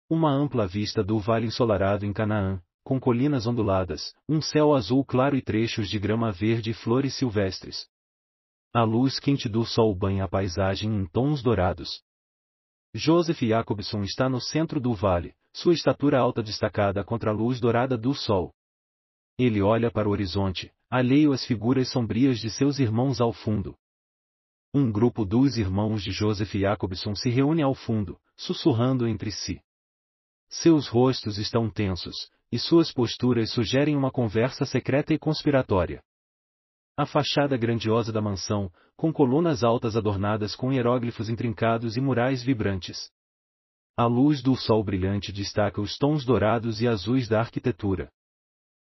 Uma ampla vista do vale ensolarado em Canaã, com colinas onduladas, um céu azul claro e trechos de grama verde e flores silvestres. A luz quente do sol banha a paisagem em tons dourados. Joseph Jacobson está no centro do vale, sua estatura alta destacada contra a luz dourada do sol. Ele olha para o horizonte, alheio às figuras sombrias de seus irmãos ao fundo. Um grupo dos irmãos de Joseph Jacobson se reúne ao fundo, sussurrando entre si. Seus rostos estão tensos, e suas posturas sugerem uma conversa secreta e conspiratória. A fachada grandiosa da mansão, com colunas altas adornadas com hieróglifos intrincados e murais vibrantes. A luz do sol brilhante destaca os tons dourados e azuis da arquitetura.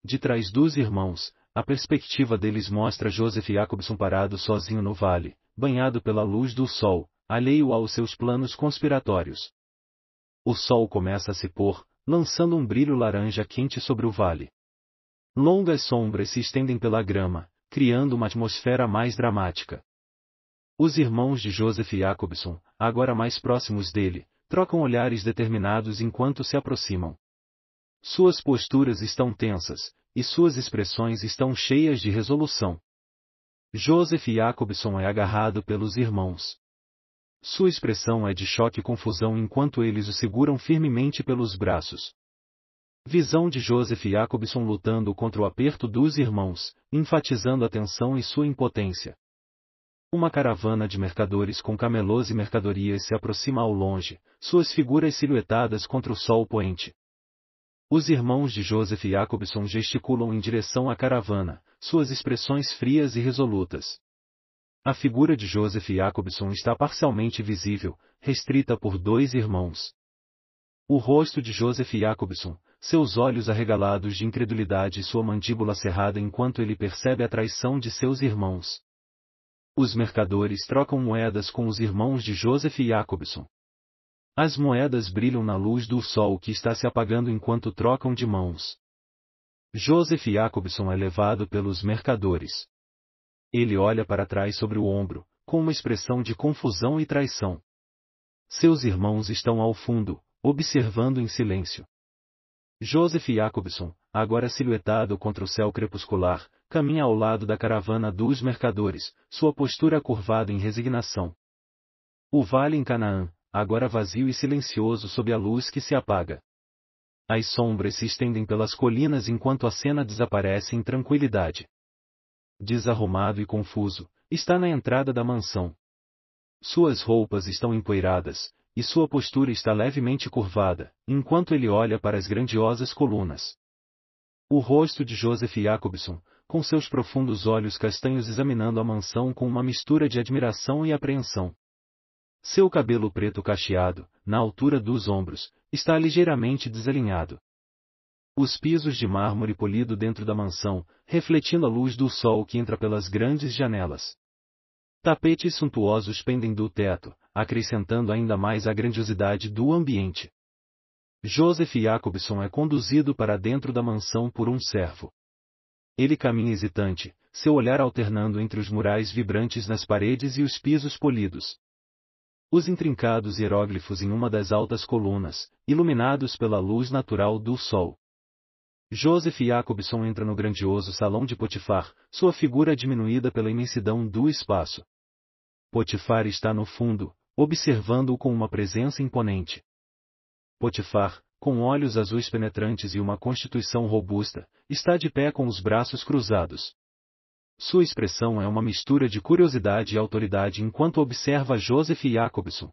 De trás dos irmãos, a perspectiva deles mostra Joseph Jacobson parado sozinho no vale, banhado pela luz do sol, alheio aos seus planos conspiratórios. O sol começa a se pôr, lançando um brilho laranja quente sobre o vale. Longas sombras se estendem pela grama, criando uma atmosfera mais dramática. Os irmãos de Joseph Jacobson, agora mais próximos dele, trocam olhares determinados enquanto se aproximam. Suas posturas estão tensas, e suas expressões estão cheias de resolução. Joseph Jacobson é agarrado pelos irmãos. Sua expressão é de choque e confusão enquanto eles o seguram firmemente pelos braços. Visão de Joseph Jacobson lutando contra o aperto dos irmãos, enfatizando a tensão e sua impotência. Uma caravana de mercadores com camelôs e mercadorias se aproxima ao longe, suas figuras silhuetadas contra o sol poente. Os irmãos de Joseph Jacobson gesticulam em direção à caravana, suas expressões frias e resolutas. A figura de Joseph Jacobson está parcialmente visível, restrita por dois irmãos. O rosto de Joseph Jacobson, seus olhos arregalados de incredulidade e sua mandíbula cerrada enquanto ele percebe a traição de seus irmãos. Os mercadores trocam moedas com os irmãos de Joseph Jacobson. As moedas brilham na luz do sol que está se apagando enquanto trocam de mãos. Joseph Jacobson é levado pelos mercadores. Ele olha para trás sobre o ombro, com uma expressão de confusão e traição. Seus irmãos estão ao fundo, observando em silêncio. Joseph Jacobson, agora silhuetado contra o céu crepuscular, caminha ao lado da caravana dos mercadores, sua postura curvada em resignação. O vale em Canaã, agora vazio e silencioso sob a luz que se apaga. As sombras se estendem pelas colinas enquanto a cena desaparece em tranquilidade. Desarrumado e confuso, está na entrada da mansão. Suas roupas estão empoeiradas, e sua postura está levemente curvada, enquanto ele olha para as grandiosas colunas. O rosto de Joseph Jacobson, com seus profundos olhos castanhos examinando a mansão com uma mistura de admiração e apreensão. Seu cabelo preto cacheado, na altura dos ombros, está ligeiramente desalinhado. Os pisos de mármore polido dentro da mansão, refletindo a luz do sol que entra pelas grandes janelas. Tapetes suntuosos pendem do teto, acrescentando ainda mais a grandiosidade do ambiente. Joseph Jacobson é conduzido para dentro da mansão por um servo. Ele caminha hesitante, seu olhar alternando entre os murais vibrantes nas paredes e os pisos polidos. Os intrincados hieróglifos em uma das altas colunas, iluminados pela luz natural do sol. Joseph Jacobson entra no grandioso salão de Potifar, sua figura diminuída pela imensidão do espaço. Potifar está no fundo, observando-o com uma presença imponente. Potifar, com olhos azuis penetrantes e uma constituição robusta, está de pé com os braços cruzados. Sua expressão é uma mistura de curiosidade e autoridade enquanto observa Joseph Jacobson.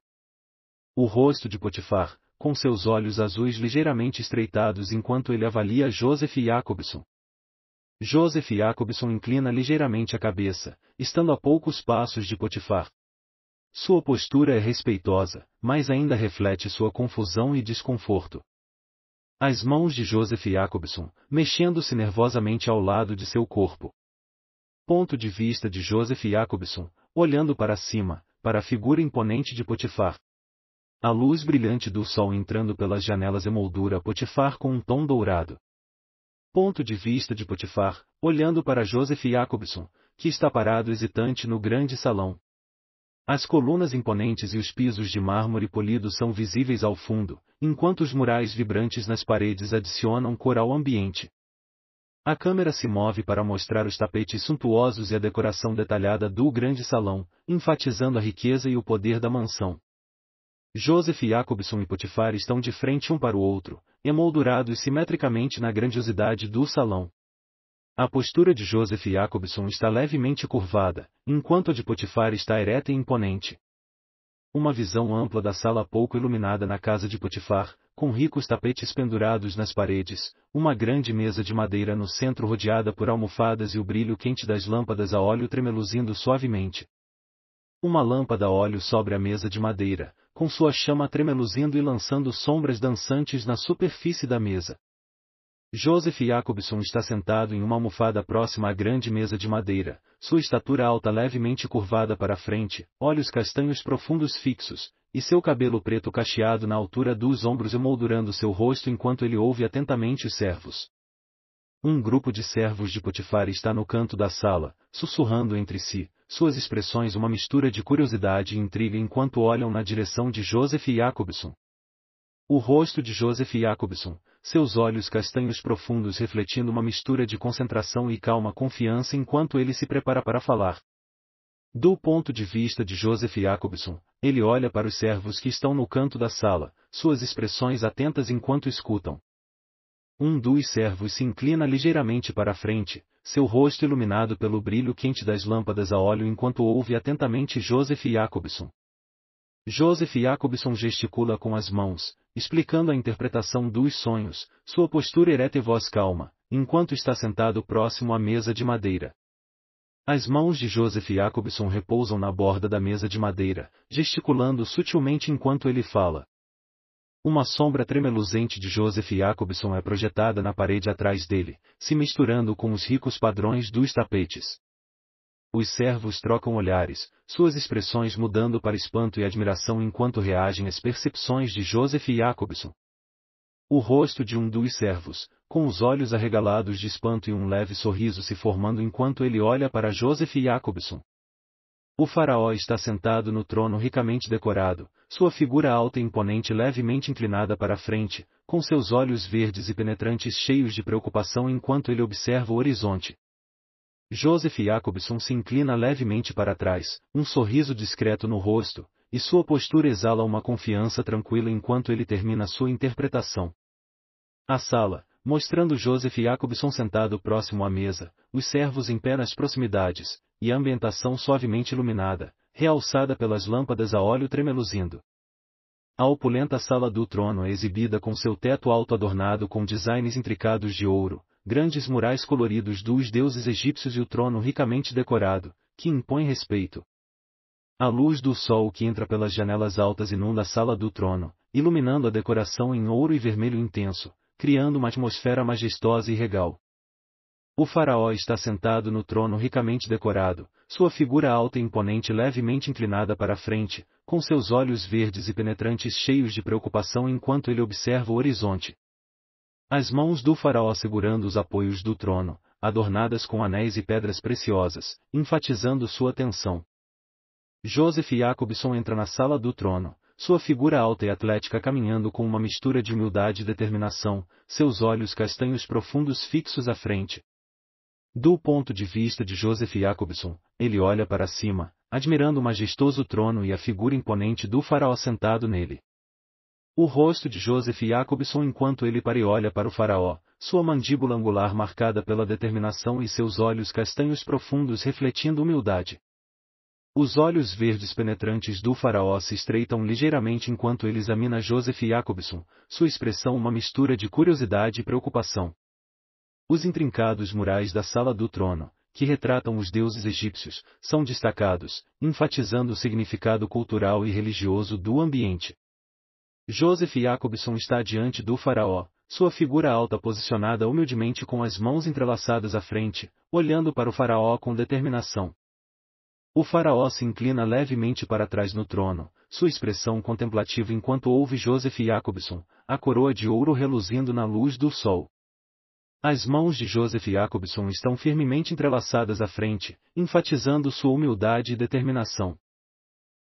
O rosto de Potifar, com seus olhos azuis ligeiramente estreitados enquanto ele avalia Joseph Jacobson. Joseph Jacobson inclina ligeiramente a cabeça, estando a poucos passos de Potifar. Sua postura é respeitosa, mas ainda reflete sua confusão e desconforto. As mãos de Joseph Jacobson, mexendo-se nervosamente ao lado de seu corpo. Ponto de vista de Joseph Jacobson, olhando para cima, para a figura imponente de Potifar. A luz brilhante do sol entrando pelas janelas emoldura Potifar com um tom dourado. Ponto de vista de Potifar, olhando para Joseph Jacobson, que está parado hesitante no grande salão. As colunas imponentes e os pisos de mármore polido são visíveis ao fundo, enquanto os murais vibrantes nas paredes adicionam cor ao ambiente. A câmera se move para mostrar os tapetes suntuosos e a decoração detalhada do grande salão, enfatizando a riqueza e o poder da mansão. Joseph Jacobson e Potifar estão de frente um para o outro, emoldurados simetricamente na grandiosidade do salão. A postura de Joseph Jacobson está levemente curvada, enquanto a de Potifar está ereta e imponente. Uma visão ampla da sala pouco iluminada na casa de Potifar, com ricos tapetes pendurados nas paredes, uma grande mesa de madeira no centro rodeada por almofadas e o brilho quente das lâmpadas a óleo tremeluzindo suavemente. Uma lâmpada a óleo sobre a mesa de madeira, com sua chama tremeluzindo e lançando sombras dançantes na superfície da mesa. Joseph Jacobson está sentado em uma almofada próxima à grande mesa de madeira, sua estatura alta levemente curvada para a frente, olhos castanhos profundos fixos, e seu cabelo preto cacheado na altura dos ombros emoldurando seu rosto enquanto ele ouve atentamente os servos. Um grupo de servos de Potifar está no canto da sala, sussurrando entre si, suas expressões uma mistura de curiosidade e intriga enquanto olham na direção de Joseph Jacobson. O rosto de Joseph Jacobson, seus olhos castanhos profundos refletindo uma mistura de concentração e calma confiança enquanto ele se prepara para falar. Do ponto de vista de Joseph Jacobson, ele olha para os servos que estão no canto da sala, suas expressões atentas enquanto escutam. Um dos servos se inclina ligeiramente para a frente, seu rosto iluminado pelo brilho quente das lâmpadas a óleo enquanto ouve atentamente Joseph Jacobson. Joseph Jacobson gesticula com as mãos, explicando a interpretação dos sonhos, sua postura ereta e voz calma, enquanto está sentado próximo à mesa de madeira. As mãos de Joseph Jacobson repousam na borda da mesa de madeira, gesticulando sutilmente enquanto ele fala. Uma sombra tremeluzente de Joseph Jacobson é projetada na parede atrás dele, se misturando com os ricos padrões dos tapetes. Os servos trocam olhares, suas expressões mudando para espanto e admiração enquanto reagem às percepções de Joseph Jacobson. O rosto de um dos servos, com os olhos arregalados de espanto e um leve sorriso se formando enquanto ele olha para Joseph Jacobson. O faraó está sentado no trono ricamente decorado, sua figura alta e imponente levemente inclinada para a frente, com seus olhos verdes e penetrantes cheios de preocupação enquanto ele observa o horizonte. Joseph Jacobson se inclina levemente para trás, um sorriso discreto no rosto, e sua postura exala uma confiança tranquila enquanto ele termina sua interpretação. A sala, mostrando Joseph Jacobson sentado próximo à mesa, os servos em pé nas proximidades, e a ambientação suavemente iluminada, realçada pelas lâmpadas a óleo tremeluzindo. A opulenta sala do trono é exibida com seu teto alto adornado com designs intricados de ouro, grandes murais coloridos dos deuses egípcios e o trono ricamente decorado, que impõe respeito. A luz do sol que entra pelas janelas altas inunda a sala do trono, iluminando a decoração em ouro e vermelho intenso, criando uma atmosfera majestosa e regal. O faraó está sentado no trono ricamente decorado, sua figura alta e imponente levemente inclinada para a frente, com seus olhos verdes e penetrantes cheios de preocupação enquanto ele observa o horizonte. As mãos do faraó segurando os apoios do trono, adornadas com anéis e pedras preciosas, enfatizando sua atenção. Joseph Jacobson entra na sala do trono, sua figura alta e atlética caminhando com uma mistura de humildade e determinação, seus olhos castanhos profundos fixos à frente. Do ponto de vista de Joseph Jacobson, ele olha para cima, admirando o majestoso trono e a figura imponente do faraó sentado nele. O rosto de Joseph Jacobson enquanto ele para e olha para o faraó, sua mandíbula angular marcada pela determinação e seus olhos castanhos profundos refletindo humildade. Os olhos verdes penetrantes do faraó se estreitam ligeiramente enquanto ele examina Joseph Jacobson, sua expressão uma mistura de curiosidade e preocupação. Os intrincados murais da sala do trono, que retratam os deuses egípcios, são destacados, enfatizando o significado cultural e religioso do ambiente. Joseph Jacobson está diante do faraó, sua figura alta posicionada humildemente com as mãos entrelaçadas à frente, olhando para o faraó com determinação. O faraó se inclina levemente para trás no trono, sua expressão contemplativa enquanto ouve Joseph Jacobson, a coroa de ouro reluzindo na luz do sol. As mãos de Joseph Jacobson estão firmemente entrelaçadas à frente, enfatizando sua humildade e determinação.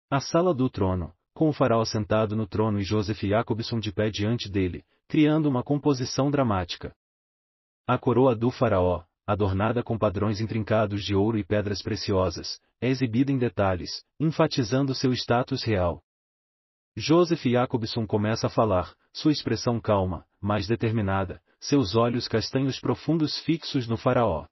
A sala do trono, com o faraó sentado no trono e Joseph Jacobson de pé diante dele, criando uma composição dramática. A coroa do faraó, adornada com padrões intrincados de ouro e pedras preciosas, é exibida em detalhes, enfatizando seu status real. Joseph Jacobson começa a falar, sua expressão calma, mas determinada, seus olhos castanhos profundos fixos no faraó.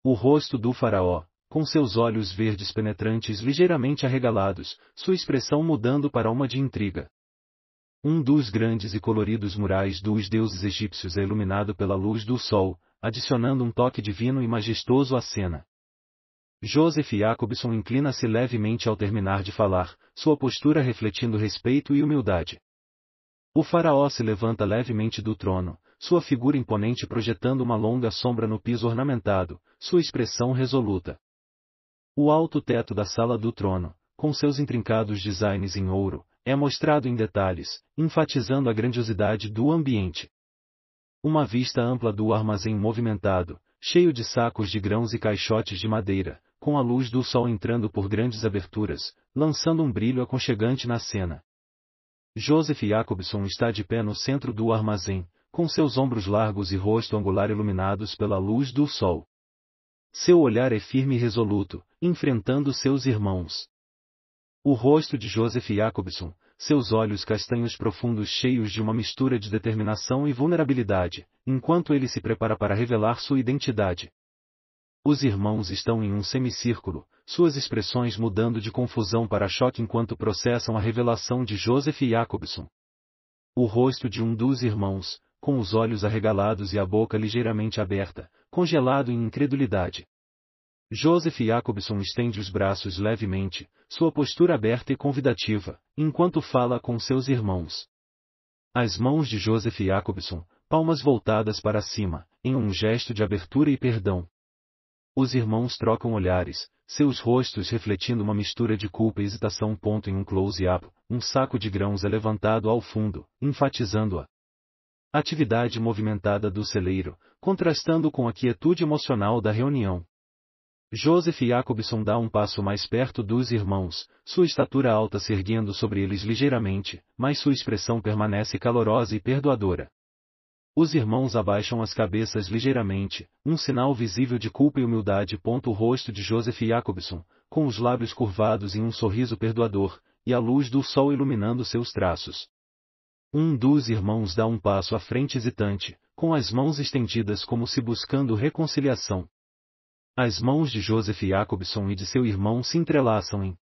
O rosto do faraó, com seus olhos verdes penetrantes ligeiramente arregalados, sua expressão mudando para uma de intriga. Um dos grandes e coloridos murais dos deuses egípcios é iluminado pela luz do sol, adicionando um toque divino e majestoso à cena. Joseph Jacobson inclina-se levemente ao terminar de falar, sua postura refletindo respeito e humildade. O faraó se levanta levemente do trono, sua figura imponente projetando uma longa sombra no piso ornamentado, sua expressão resoluta. O alto teto da sala do trono, com seus intrincados designs em ouro, é mostrado em detalhes, enfatizando a grandiosidade do ambiente. Uma vista ampla do armazém movimentado, cheio de sacos de grãos e caixotes de madeira, com a luz do sol entrando por grandes aberturas, lançando um brilho aconchegante na cena. Joseph Jacobson está de pé no centro do armazém, com seus ombros largos e rosto angular iluminados pela luz do sol. Seu olhar é firme e resoluto, enfrentando seus irmãos. O rosto de Joseph Jacobson, seus olhos castanhos profundos cheios de uma mistura de determinação e vulnerabilidade, enquanto ele se prepara para revelar sua identidade. Os irmãos estão em um semicírculo, suas expressões mudando de confusão para choque enquanto processam a revelação de Joseph Jacobson. O rosto de um dos irmãos, com os olhos arregalados e a boca ligeiramente aberta, congelado em incredulidade. Joseph Jacobson estende os braços levemente, sua postura aberta e convidativa, enquanto fala com seus irmãos. As mãos de Joseph Jacobson, palmas voltadas para cima, em um gesto de abertura e perdão. Os irmãos trocam olhares, seus rostos refletindo uma mistura de culpa e hesitação. Em um close-up, um saco de grãos é levantado ao fundo, enfatizando a atividade movimentada do celeiro, contrastando com a quietude emocional da reunião. Joseph Jacobson dá um passo mais perto dos irmãos, sua estatura alta se erguendo sobre eles ligeiramente, mas sua expressão permanece calorosa e perdoadora. Os irmãos abaixam as cabeças ligeiramente, um sinal visível de culpa e humildade. O rosto de Joseph Jacobson, com os lábios curvados em um sorriso perdoador, e a luz do sol iluminando seus traços. Um dos irmãos dá um passo à frente hesitante, com as mãos estendidas como se buscando reconciliação. As mãos de Joseph Jacobson e de seu irmão se entrelaçam em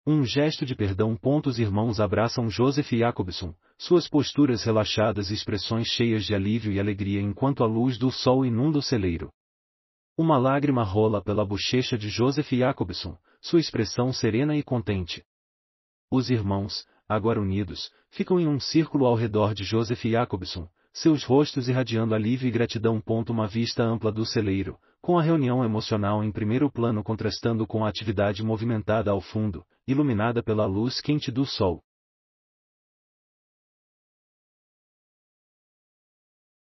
um gesto de perdão. Os irmãos abraçam Joseph Jacobson, suas posturas relaxadas e expressões cheias de alívio e alegria enquanto a luz do sol inunda o celeiro. Uma lágrima rola pela bochecha de Joseph Jacobson, sua expressão serena e contente. Os irmãos, agora unidos, ficam em um círculo ao redor de Joseph Jacobson, seus rostos irradiando alívio e gratidão. Uma vista ampla do celeiro, com a reunião emocional em primeiro plano contrastando com a atividade movimentada ao fundo, iluminada pela luz quente do sol.